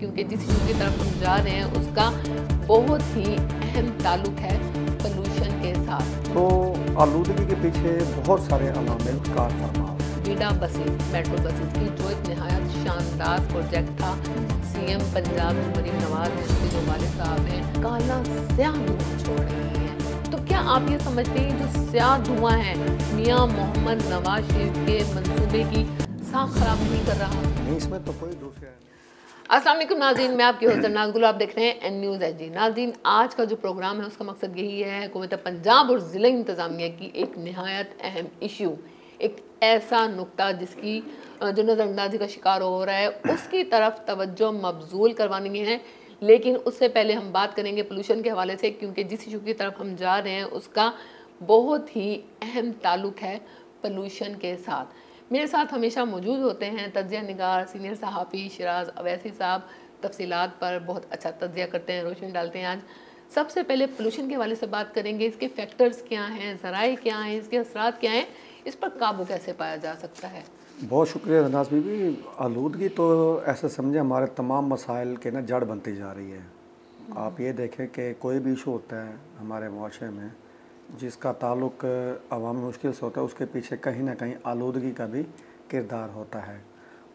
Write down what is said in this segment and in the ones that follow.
क्योंकि जिस इशू की तरफ हम जा रहे हैं उसका बहुत ही अहम ताल्लुक है पोल्यूशन के साथ। तो आलूदगी के पीछे बहुत सारे अवामिल कार फरमा। वीडा बसेस, मेट्रो बसेस की जो एक नहायत शानदार प्रोजेक्ट था। सीएम पंजाब मरीम नवाज हैं, उसके जो वालिद साहब हैं, काला स्याह धुआं छोड़ रही हैं। तो क्या आप ये समझते हैं जो स्याह धुआं है मियां मोहम्मद नवाज शरीफ के मंसूबे की साख खराब नहीं कर रहा? नहीं, इसमें तो कोई दूसरा नहीं। अस्सलाम वालेकुम नाज़रीन, मैं आपकी होस्ट नाज़गुल, आप देख रहे हैं एन न्यूज़ एच डी। नाज़रीन, आज का जो प्रोग्राम है उसका मकसद यही है हुकूमत पंजाब और ज़िला इंतज़ामिया की एक नहायत अहम इशू, एक ऐसा नुक्ता जिसकी जो नज़रअंदाजी का शिकार हो रहा है उसकी तरफ तवज्जो मबजूल करवानी है। लेकिन उससे पहले हम बात करेंगे पोल्यूशन के हवाले से, क्योंकि जिस इशू की तरफ हम जा रहे हैं उसका बहुत ही अहम ताल्लुक है पोल्यूशन के साथ। मेरे साथ हमेशा मौजूद होते हैं तज्ज़िया निगार सीनियर सहाफ़ी शिराज अवैसी साहब। तफसीलात पर बहुत अच्छा तज्ज़िया करते हैं, रोशनी डालते हैं। आज सबसे पहले पोल्यूशन के हवाले से बात करेंगे, इसके फैक्टर्स क्या हैं, ज़राए क्या हैं, इसके असरात क्या हैं, इस पर काबू कैसे पाया जा सकता है। बहुत शुक्रिया नाज बीबी। आलूदगी तो ऐसा समझे हमारे तमाम मसाइल के ना जड़ बनती जा रही है। आप ये देखें कि कोई भी इशू होता है हमारे मुआशरे में जिसका ताल्लुक अवामी मुश्किल से होता है, उसके पीछे कहीं ना कहीं आलूदगी का भी किरदार होता है।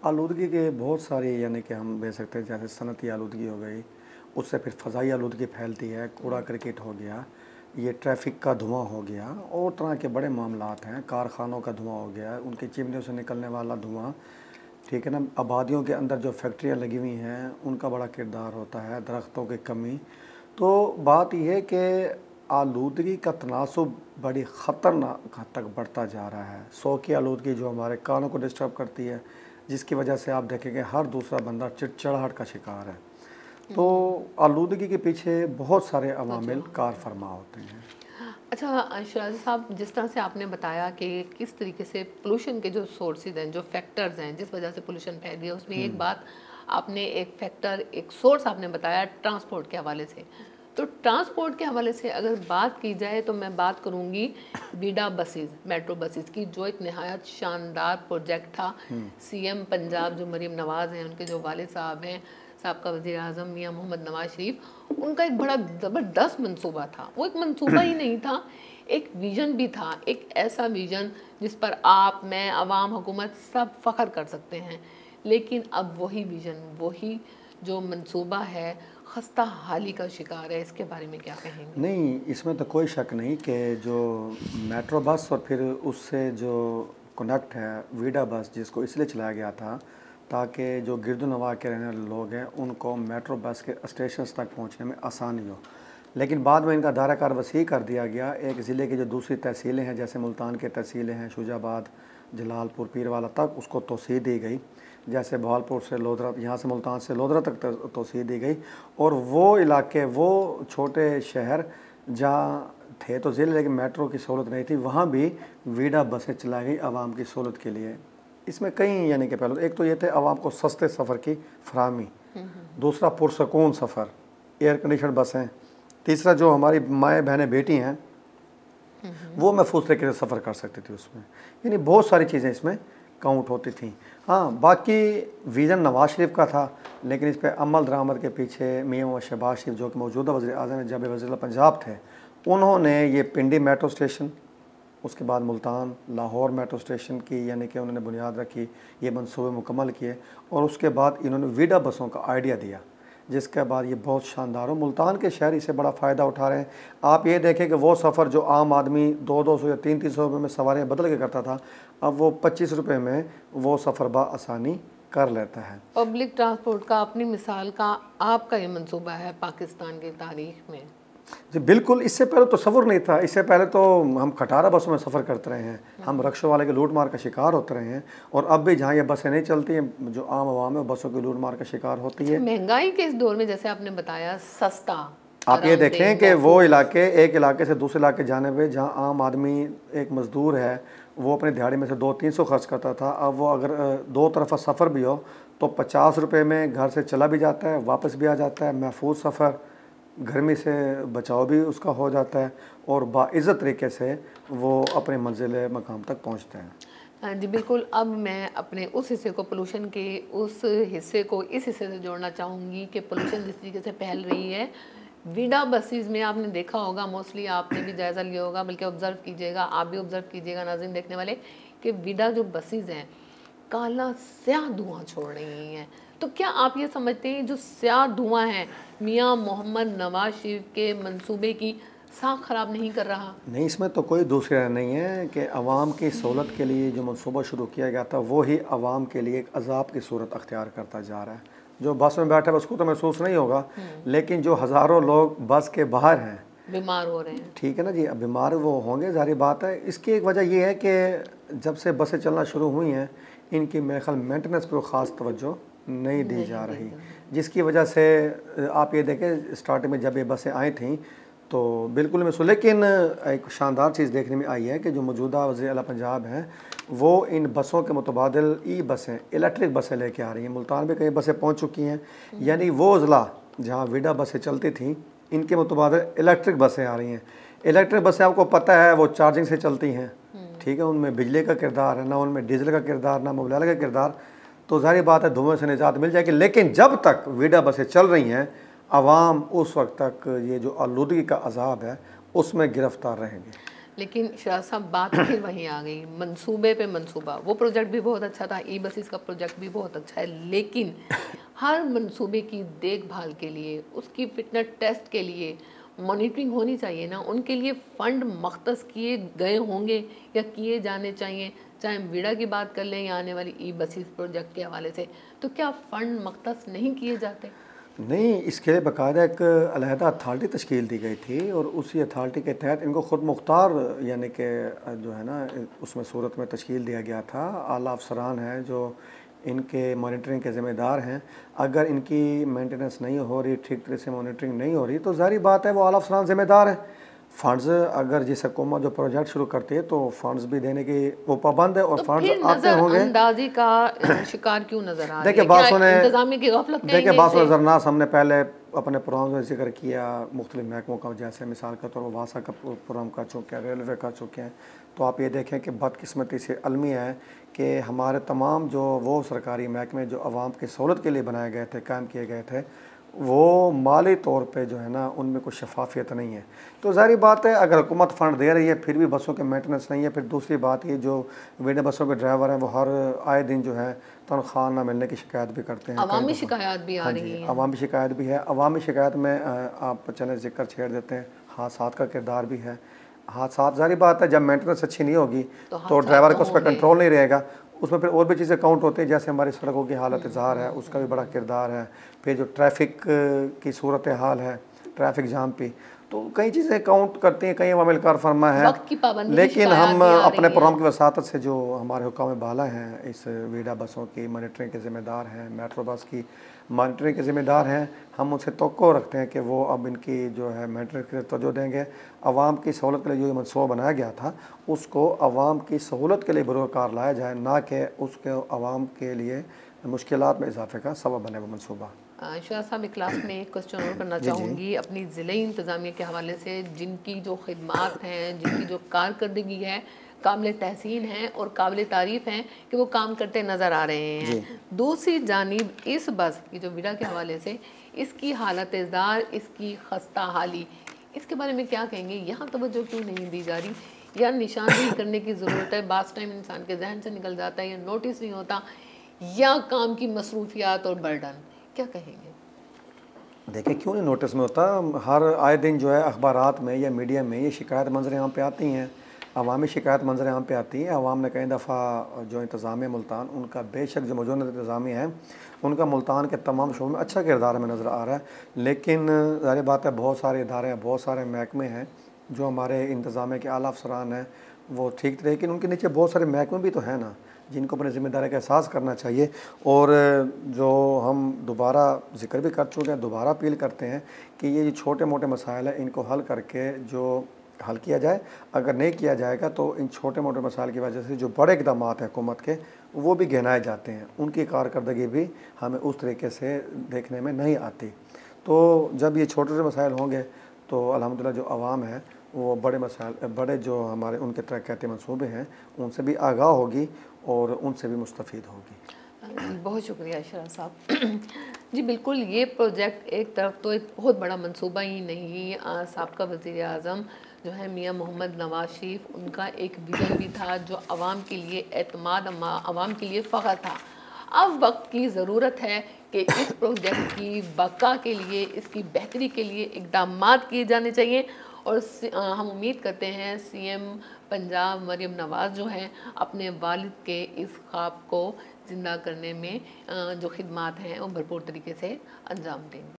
आलूदगी के बहुत सारी यानी कि हम दे सकते हैं, जैसे सनती आलूदगी हो गई, उससे फिर फ़ज़ाई आलूदगी फैलती है, कूड़ा क्रिकेट हो गया, ये ट्रैफिक का धुआं हो गया और तरह के बड़े मामलात हैं, कारखानों का धुआं हो गया, उनकी चिमनियों से निकलने वाला धुआं, ठीक है ना। आबादियों के अंदर जो फैक्ट्रियाँ लगी हुई हैं उनका बड़ा किरदार होता है, दरख्तों की कमी। तो बात यह है कि आलूदगी का तनासुब बड़ी ख़तरनाक हद तक बढ़ता जा रहा है। सौ की आलूदगी जो हमारे कानों को डिस्टर्ब करती है, जिसकी वजह से आप देखेंगे हर दूसरा बंदा चिड़चिड़ाहट का शिकार है। तो आलूदगी के पीछे बहुत सारे अवामिल कार फरमा होते हैं। अच्छा शिराज साहब, जिस तरह से आपने बताया कि किस तरीके से पोल्यूशन के जो सोर्सेज हैं, जो फैक्टर्स हैं जिस वजह से पोल्यूशन फैल रही है, उसमें एक बात आपने, एक फैक्टर, एक सोर्स आपने बताया ट्रांसपोर्ट के हवाले से। तो ट्रांसपोर्ट के हवाले से अगर बात की जाए तो मैं बात करूंगी वीडा बसेस, मेट्रो बसेस की जो एक नहायत शानदार प्रोजेक्ट था। सीएम पंजाब जो मरीम नवाज हैं, उनके जो वालिद साहब हैं, साबका वज़ीर आज़म मियां मोहम्मद नवाज शरीफ, उनका एक बड़ा ज़बरदस्त मंसूबा था। वो एक मंसूबा ही नहीं था, एक विज़न भी था, एक ऐसा विज़न जिस पर आप, मैं, अवाम, हुकूमत सब फ़ख्र कर सकते हैं। लेकिन अब वही विज़न, वही जो मंसूबा है खस्ता हाली का शिकार है। इसके बारे में क्या कहेंगे? नहीं, इसमें तो कोई शक नहीं कि जो मेट्रो बस और फिर उससे जो कनेक्ट है वीडा बस, जिसको इसलिए चलाया गया था ताकि जो गिरदोनवा के रहने वाले लोग हैं उनको मेट्रो बस के स्टेशन तक पहुंचने में आसानी हो। लेकिन बाद में इनका दायरा कार वसी कर दिया गया। एक ज़िले की जो दूसरी तहसीलें हैं, जैसे मुल्तान की तहसीलें हैं, शुजाबाद, जलालपुर, पीरवाला तक, उसको तोसी दी गई। जैसे बहालपुर से लोधरा, यहाँ से मुल्तान से लोधरा तक तोसी दी गई। और वो इलाके, वो छोटे शहर जहाँ थे तो ज़िले लेकिन मेट्रो की सहूलत नहीं थी, वहाँ भी वीडा बसें चलाई गई आवाम की सहूलत के लिए। इसमें कई यानी कि पहले एक तो ये थे आवाम को सस्ते सफ़र की फराहमी, दूसरा पुरसकून सफ़र, एयर कंडीशन बसें, तीसरा जो हमारी माएँ बहनें बेटी हैं वो महफूज तरीके से सफ़र कर सकती थी उसमें। यानी बहुत सारी चीज़ें इसमें काउंट होती थी। हाँ, बाकी विज़न नवाज शरीफ का था, लेकिन इस पर अमल दरामद के पीछे मियां शहबाज शरीफ जो कि मौजूदा वज़ीर आज़म जब वज़ीर पंजाब थे, उन्होंने ये पिंडी मेट्रो स्टेशन, उसके बाद मुल्तान, लाहौर मेट्रो स्टेशन की यानी कि उन्होंने बुनियाद रखी, ये मनसूबे मुकम्मल किए और उसके बाद इन्होंने वीडा बसों का आइडिया दिया, जिसके बाद ये बहुत शानदार हो। मुल्तान के शहरी से बड़ा फ़ायदा उठा रहे हैं। आप ये देखें कि वो सफ़र जो आम आदमी 200 या 300 रुपये में सवारियाँ बदल के करता था, अब वो 25 रुपये में वो सफ़र बआसानी कर लेता है। पब्लिक ट्रांसपोर्ट का अपनी मिसाल का आपका ये मंसूबा है पाकिस्तान की तारीख में? जी बिल्कुल, इससे पहले तो तसव्वुर नहीं था। इससे पहले तो हम खटारा बसों में सफ़र करते रहे हैं, हम रक्शों वाले के लूट मार का शिकार होते रहे हैं। और अब भी जहाँ ये बसें नहीं चलती हैं, जो आम आवाम है बसों की लूट मार का शिकार होती है। महंगाई के इस दौर में जैसे आपने बताया सस्ता, आप ये देखें कि वो इलाके, एक इलाके से दूसरे इलाके जाने में जहाँ आम आदमी, एक मज़दूर है, वो अपनी दिहाड़ी में से 200-300 खर्च करता था, अब वो अगर दो तरफा सफ़र भी हो तो 50 रुपये में घर से चला भी जाता है, वापस भी आ जाता है। महफूज सफ़र, गर्मी से बचाव भी उसका हो जाता है और बाइज़्ज़त तरीके से वो अपने मंजिल मकाम तक पहुँचते हैं। हाँ जी, बिल्कुल। अब मैं अपने उस हिस्से को, पोल्यूशन के उस हिस्से को इस हिस्से से जोड़ना चाहूँगी कि पोल्यूशन जिस तरीके से फैल रही है, विडा बसेज़ में आपने देखा होगा, मोस्टली आपने भी जायज़ा लिया होगा, बल्कि ऑब्ज़र्व कीजिएगा, आप भी ऑब्ज़र्व कीजिएगा नाज़रीन देखने वाले, कि विडा जो बसेज़ हैं, काला स्याह धुआँ छोड़ रही हैं। तो क्या आप ये समझते हैं जो स्याह धुआँ है, मियाँ मोहम्मद नवाज़ शरीफ के मंसूबे की साख ख़राब नहीं कर रहा? नहीं, इसमें तो कोई दूसरी राय नहीं है कि आवाम की सहूलत के लिए जो मनसूबा शुरू किया गया था वो ही आवाम के लिए एक अजाब की सूरत अख्तियार करता जा रहा है। जो बस में बैठा है उसको तो महसूस नहीं होगा, लेकिन जो हज़ारों लोग बस के बाहर हैं, बीमार हो रहे हैं। ठीक है ना जी, अब बीमार वो होंगे, ज़ाहिर बात है। इसकी एक वजह ये है कि जब से बसें चलना शुरू हुई हैं, इनकी मेरे ख्याल मेंटेनेंस पर ख़ास तवज्जो नहीं दी जा रही, जिसकी वजह से आप ये देखें स्टार्टिंग में जब ये बसें आई थीं तो बिल्कुल महसूस, लेकिन एक शानदार चीज़ देखने में आई है कि जो मौजूदा वज़ीर आला पंजाब हैं वो इन बसों के मुतबादिल ई बसें, इलेक्ट्रिक बसें लेके आ रही हैं। मुल्तान में कई बसें पहुँच चुकी हैं, यानी वो ज़िला जहाँ विडा बसें चलती थीं इनके मुतबादिल इलेक्ट्रिक बसें आ रही हैं। इलेक्ट्रिक बसें आपको पता है वो चार्जिंग से चलती हैं, ठीक है, उनमें बिजली का किरदार है, ना उनमें डीजल का किरदार, ना मोबाइल का किरदार, तो ज़ाहिर बात है धुएँ से निजात मिल जाएगी। लेकिन जब तक विडा बसें चल रही हैं, आवाम उस वक्त तक ये जो आलूदगी का अजाब है उसमें गिरफ्तार रहेंगे। लेकिन शराज साहब, बात फिर वहीं आ गई, मंसूबे पे मंसूबा। वो प्रोजेक्ट भी बहुत अच्छा था, ई बसेस का प्रोजेक्ट भी बहुत अच्छा है, लेकिन हर मंसूबे की देखभाल के लिए, उसकी फिटनेस टेस्ट के लिए मॉनिटरिंग होनी चाहिए ना। उनके लिए फ़ंड मख्तस किए गए होंगे या किए जाने चाहिए, चाहे हम विडा की बात कर लें या आने वाली ई बसेस प्रोजेक्ट के हवाले से, तो क्या फ़ंड मख्तस नहीं किए जाते? नहीं, इसके लिए बाकायदा एक अलहदा अथॉरिटी तश्कील दी गई थी और उसी अथॉरिटी के तहत इनको ख़ुद मुख्तार यानी कि जो है ना उसमें सूरत में तश्कील दिया गया था। आला अफसरान हैं जो इनके मॉनिटरिंग के ज़िम्मेदार हैं। अगर इनकी मेंटेनेंस नहीं हो रही, ठीक तरह से मॉनिटरिंग नहीं हो रही, तो ज़ाहिर बात है वो आला अफसरान ज़िम्मेदार हैं। फ़ंड्स अगर जिस हुकूमत जो प्रोजेक्ट शुरू करती है तो फ़ंड्स भी देने की वो पाबंद है और तो फंड्स फिर आते होंगे। नज़रअंदाज़ी का शिकार क्यों नज़र आ रही देखिए है? बात क्या सुने, इंतज़ामिया की गफलत देखिए कहेंगे बात इसे? सुने जरनास, हमने पहले अपने प्रोग्राम में जिक्र किया मुख्तलिफ महकमों का, जैसे मिसाल के तौर पर वासा का प्रोग्राम कर चुके हैं, रेलवे कर चुके हैं। तो आप ये देखें कि बदकिस्मती से अलमिया है कि हमारे तमाम जो वो सरकारी महकमे जो आवाम की सहूलत के लिए बनाए गए थे, कायम किए गए थे, वो माली तौर पे जो है ना उनमें कुछ शफाफियत नहीं है। तो ज़ाहिर बात है अगर हुकूमत फ़ंड दे रही है फिर भी बसों के मेंटेनेंस नहीं है। फिर दूसरी बात ये जो विडा बसों के ड्राइवर हैं वो हर आए दिन जो है तनख्वाह ना मिलने की शिकायत भी करते हैं। अवामी शिकायत भी आ हाँ रही जी, हैं। अवामी शिकायत भी है। अवामी शिकायत में आप चले ज़िक्र छेड़ देते हैं, हादसात का किरदार भी है। हादसात ज़ाहिर बात है जब मेंटेनेंस अच्छी नहीं होगी तो ड्राइवर का उस पर कंट्रोल नहीं रहेगा, उसमें फिर और भी चीज़ें काउंट होती हैं, जैसे हमारी सड़कों की हालत ज़ार है उसका भी बड़ा किरदार है। फिर जो ट्रैफिक की सूरत हाल है, ट्रैफिक जाम पे, तो कई चीज़ें काउंट करती हैं, कई अवामिल कार फरमा है। वक्त की पाबंदी की लेकिन शिकायत हम भी आ अपने रही प्रोग्राम है। की वसातत से जो हमारे हुक्काम बाला हैं इस वीडा बसों की मॉनिटरिंग के ज़िम्मेदार हैं, मेट्रो बस की मॉनिटरिंग के ज़िम्मेदार हैं, हम उनसे तवक्को रखते हैं कि वो अब इनकी जो है मेंटेनेंस की तवज्जो देंगे। आवाम की सहूलत के लिए जो मनसूबा बनाया गया था उसको आवाम की सहूलत के लिए बरूकार लाया जाए, ना कि उसके आवाम के लिए मुश्किलात में इजाफे का सबब बने वो मनसूबा। शाह साहब, एक क्लास में एक क्वेश्चन और करना जी जी चाहूँगी अपनी ज़िले इंतज़ामिया के हवाले से, जिनकी जो खिदमात हैं, जिनकी जो कारकर्दगी है, काबिल तहसीन है और काबिल तारीफ़ हैं कि वो काम करते नज़र आ रहे हैं। जी। दूसरी जानिब इस बस की जो विडा के हवाले से, इसकी हालत ज़ार, इसकी खस्ता हाली, इसके बारे में क्या कहेंगे? यहाँ तवज्जो क्यों नहीं दी जा रही या निशानदेही करने की ज़रूरत है? बास टाइम इंसान के जहन से निकल जाता है या नोटिस नहीं होता, या काम की मसरूफियात और बर्डन, क्या कहेंगे? देखिए क्यों नहीं नोटिस में होता, हर आए दिन जो है अखबारात में या मीडिया में ये शिकायत मंजर आम पे आती हैं, अवामी शिकायत मंजर आम पे आती है। अवाम ने कई दफ़ा जो इंतज़ामिया मुल्तान उनका बेशक जो मौजूदा इंतज़ामिया है उनका मुल्तान के तमाम शोबों में अच्छा किरदार हमें नज़र आ रहा है। लेकिन ज़ाहिर बात है बहुत सारे इदारे हैं, बहुत सारे महकमे हैं जो हमारे इंतज़ामिया के आला अफसरान हैं वो ठीक थे, लेकिन उनके नीचे बहुत सारे महकमे भी तो हैं ना जिनको अपनी ज़िम्मेदारी का एहसास करना चाहिए। और जो हम दोबारा ज़िक्र भी कर चुके हैं, दोबारा अपील करते हैं कि ये जो छोटे मोटे मसाइल हैं इनको हल करके जो हल किया जाए। अगर नहीं किया जाएगा तो इन छोटे मोटे मसाइल की वजह से जो बड़े इक़दाम हैं हुकूमत के वो भी गिनाए जाते हैं, उनकी कारकर्दगी भी हमें उस तरीके से देखने में नहीं आती। तो जब ये छोटे छोटे मसाइल होंगे तो अल्हम्दुलिल्लाह जो आवाम है वो बड़े मसाइल, बड़े जो हमारे उनके तरक्याती मंसूबे हैं उनसे भी आगाह होगी और उनसे भी मुस्तफ़ीद होगी। जी, बहुत शुक्रिया इशरा साहब। जी बिल्कुल, ये प्रोजेक्ट एक तरफ तो एक बहुत बड़ा मंसूबा ही नहीं, साबका वज़ीर आज़म जो है मियाँ मोहम्मद नवाज़ शरीफ, उनका एक विज़न भी था जो आवाम के लिए एतमाद, आवाम के लिए फ़ख्र था। अब वक्त की ज़रूरत है कि इस प्रोजेक्ट की बका के लिए, इसकी बेहतरी के लिए इक़दामात किए जाने चाहिए। और हम उम्मीद करते हैं सीएम पंजाब मरियम नवाज़ जो हैं अपने वालिद के इस ख्वाब को ज़िंदा करने में जो खिदमात हैं वो भरपूर तरीके से अंजाम देंगे।